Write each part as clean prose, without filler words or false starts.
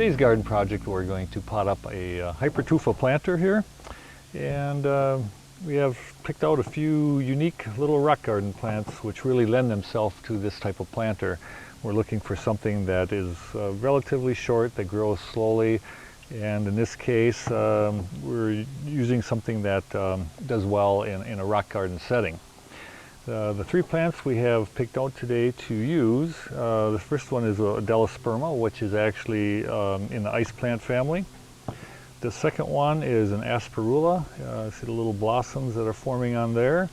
today's garden project, we're going to pot up a Hypertufa planter here, and we have picked out a few unique little rock garden plants which really lend themselves to this type of planter. We're looking for something that is relatively short, that grows slowly, and in this case we're using something that does well in a rock garden setting. The three plants we have picked out today to use, the first one is a Delosperma, which is actually in the ice plant family. The second one is an Asperula. See the little blossoms that are forming on there.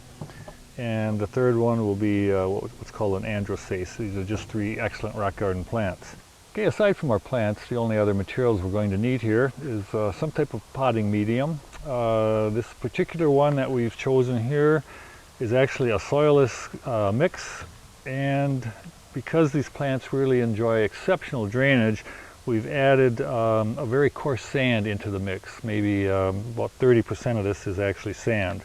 And the third one will be what's called an Androsace. These are just three excellent rock garden plants. Okay, aside from our plants, the only other materials we're going to need here is some type of potting medium. This particular one that we've chosen here is actually a soilless mix, and because these plants really enjoy exceptional drainage, we've added a very coarse sand into the mix. Maybe about 30% of this is actually sand.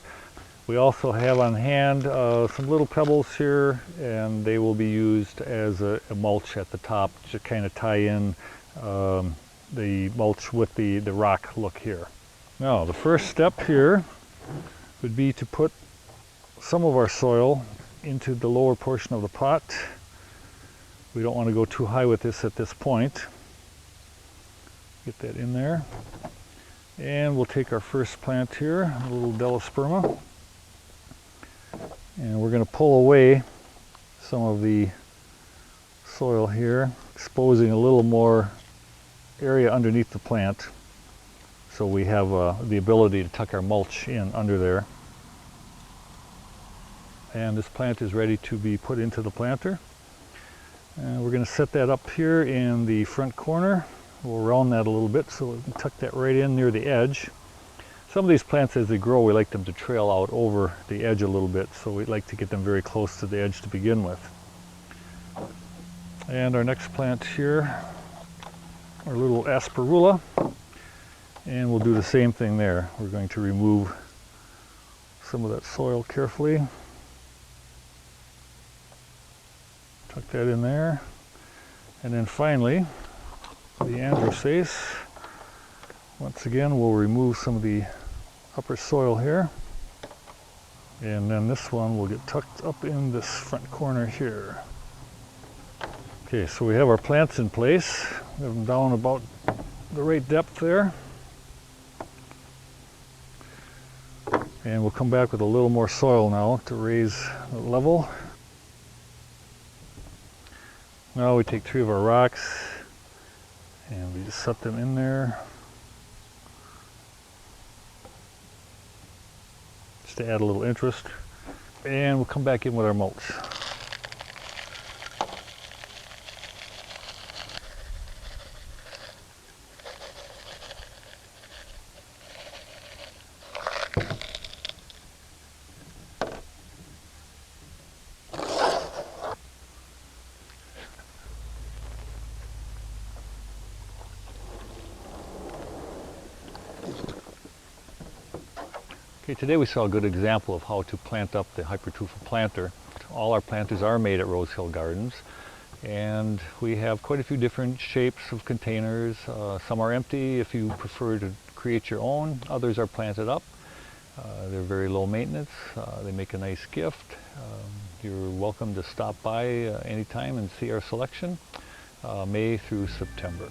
We also have on hand some little pebbles here, and they will be used as a mulch at the top to kind of tie in the mulch with the rock look here. Now the first step here would be to put some of our soil into the lower portion of the pot. We don't want to go too high with this at this point. Get that in there. And we'll take our first plant here, a little Delosperma, and we're going to pull away some of the soil here, exposing a little more area underneath the plant so we have the ability to tuck our mulch in under there. And this plant is ready to be put into the planter. And we're going to set that up here in the front corner. We'll round that a little bit so we can tuck that right in near the edge. Some of these plants, as they grow, we like them to trail out over the edge a little bit, so we like to get them very close to the edge to begin with. And our next plant here, our little Asperula, and we'll do the same thing there. We're going to remove some of that soil carefully. Tuck that in there. And then finally, the Androsace. Once again, we'll remove some of the upper soil here. And then this one will get tucked up in this front corner here. Okay, so we have our plants in place. We have them down about the right depth there. And we'll come back with a little more soil now to raise the level. Now we take three of our rocks and we just set them in there just to add a little interest, and we'll come back in with our mulch. Okay, today we saw a good example of how to plant up the Hypertufa planter. All our planters are made at Rose Hill Gardens, and we have quite a few different shapes of containers. Some are empty if you prefer to create your own. Others are planted up. They're very low maintenance. They make a nice gift. You're welcome to stop by anytime and see our selection, May through September.